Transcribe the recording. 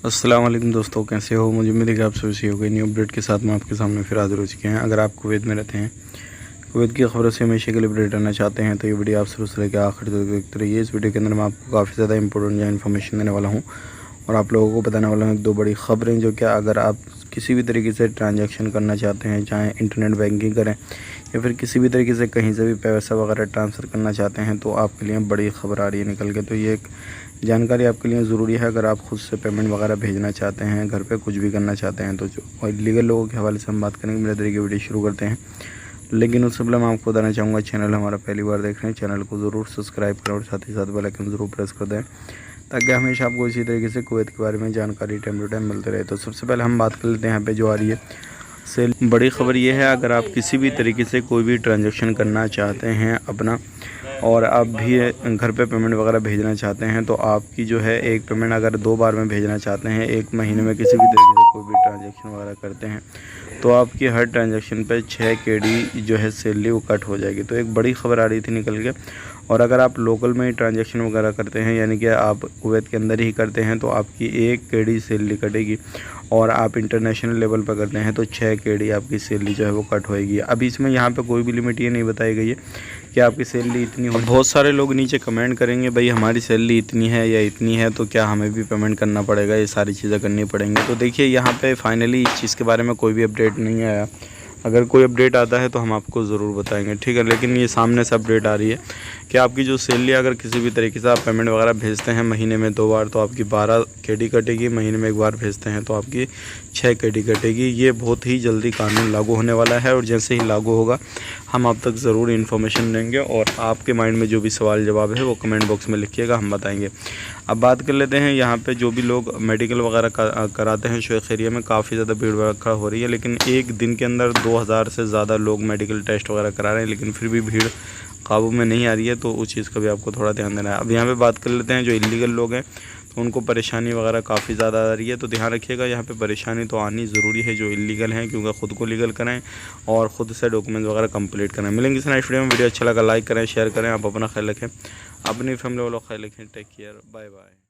अस्सलाम वालेकुम दोस्तों, कैसे हो? मुझे उम्मीद है कि आप सभी हो गई न्यू अपडेट के साथ मैं आपके सामने फिर हाजिर हो चुके हैं। अगर आप कुवैत में रहते हैं, कुवैत की खबरों से हमेशा के लिए अपडेट रहना चाहते हैं तो ये वीडियो आप शुरू से लेकर आखिर तक देखते रहिए। इस वीडियो के अंदर मैं आपको काफ़ी ज़्यादा इंपॉर्टेंट या इन्फॉर्मेशन देने वाला हूँ और आप लोगों को बताने वाला हूँ एक दो बड़ी खबरें, जो कि अगर आप किसी भी तरीके से ट्रांजैक्शन करना चाहते हैं, चाहे इंटरनेट बैंकिंग करें या फिर किसी भी तरीके से कहीं से भी पैसा वगैरह ट्रांसफ़र करना चाहते हैं, तो आपके लिए बड़ी खबर आ रही है निकल के। तो ये एक जानकारी आपके लिए ज़रूरी है अगर आप खुद से पेमेंट वगैरह भेजना चाहते हैं, घर पे कुछ भी करना चाहते हैं। तो जो इलीगल लोगों के हवाले से हम बात करेंगे। मेरे तरीके वीडियो शुरू करते हैं, लेकिन उससे पहले मैं आपको बताना चाहूँगा, चैनल हमारा पहली बार देख रहे हैं, चैनल को ज़रूर सब्सक्राइब करें और साथ ही साथ बेल आइकन ज़रूर प्रेस कर दें, ताकि हमेशा आपको इसी तरीके से कुवैत के बारे में जानकारी टाइम टू टाइम मिलते रहे। तो सबसे पहले हम बात कर लेते हैं यहाँ पे जो आ रही है सेल। बड़ी खबर ये है, अगर आप किसी भी तरीके से कोई भी ट्रांजैक्शन करना चाहते हैं अपना, और आप भी घर पे पेमेंट वगैरह भेजना चाहते हैं, तो आपकी जो है एक पेमेंट अगर 2 बार में भेजना चाहते हैं, एक महीने में किसी भी तरीके से कोई भी ट्रांजैक्शन वगैरह करते हैं, तो आपकी हर ट्रांजैक्शन पे 6 KD जो है सैलरी वो कट हो जाएगी। तो एक बड़ी खबर आ रही थी निकल के। और अगर आप लोकल में ही ट्रांजैक्शन वगैरह करते हैं, यानी कि आप कुवैत के अंदर ही करते हैं, तो आपकी 1 KD सैलरी कटेगी। और आप इंटरनेशनल लेवल पर करते हैं तो 6 KD आपकी सैलरी जो है वो कट होएगी। अभी इसमें यहाँ पे कोई भी लिमिट ये नहीं बताई गई है कि आपकी सैलरी इतनी हो। बहुत सारे लोग नीचे कमेंट करेंगे, भाई हमारी सैलरी इतनी है या इतनी है, तो क्या हमें भी पेमेंट करना पड़ेगा, ये सारी चीज़ें करनी पड़ेंगी। तो देखिए, यहाँ पे फाइनली इस चीज़ के बारे में कोई भी अपडेट नहीं आया। अगर कोई अपडेट आता है तो हम आपको ज़रूर बताएंगे, ठीक है। लेकिन ये सामने से अपडेट आ रही है कि आपकी जो सैलरी, अगर किसी भी तरीके से आप पेमेंट वगैरह भेजते हैं महीने में 2 बार, तो आपकी 12 KD कटेगी। महीने में 1 बार भेजते हैं तो आपकी 6 KD कटेगी। ये बहुत ही जल्दी कानून लागू होने वाला है, और जैसे ही लागू होगा हम आप तक ज़रूर इन्फॉर्मेशन देंगे, और आपके माइंड में जो भी सवाल जवाब है वो कमेंट बॉक्स में लिखिएगा, हम बताएंगे। अब बात कर लेते हैं यहाँ पे जो भी लोग मेडिकल वगैरह कराते हैं शेख एरिया में, काफ़ी ज़्यादा भीड़ भड़का हो रही है। लेकिन एक दिन के अंदर 2000 से ज़्यादा लोग मेडिकल टेस्ट वगैरह करा रहे हैं, लेकिन फिर भी भीड़ काबू में नहीं आ रही है। तो उस चीज़ का भी आपको थोड़ा ध्यान देना है। अब यहाँ पे बात कर लेते हैं जो इलीगल लोग हैं, तो उनको परेशानी वगैरह काफ़ी ज़्यादा आ रही है। तो ध्यान रखिएगा, यहाँ पे परेशानी तो आनी ज़रूरी है जो इलीगल हैं, क्योंकि ख़ुद को लीगल करें और ख़ुद से डॉक्यूमेंट वगैरह कंप्लीट करें। मिलेंगे इस नेक्स्ट वीडियो में। वीडियो अच्छा लगा लाइक करें, शेयर करें। आप अपना ख्याल रखें, अपनी फैमिली वालों का ख्याल रखें। Take care, bye bye.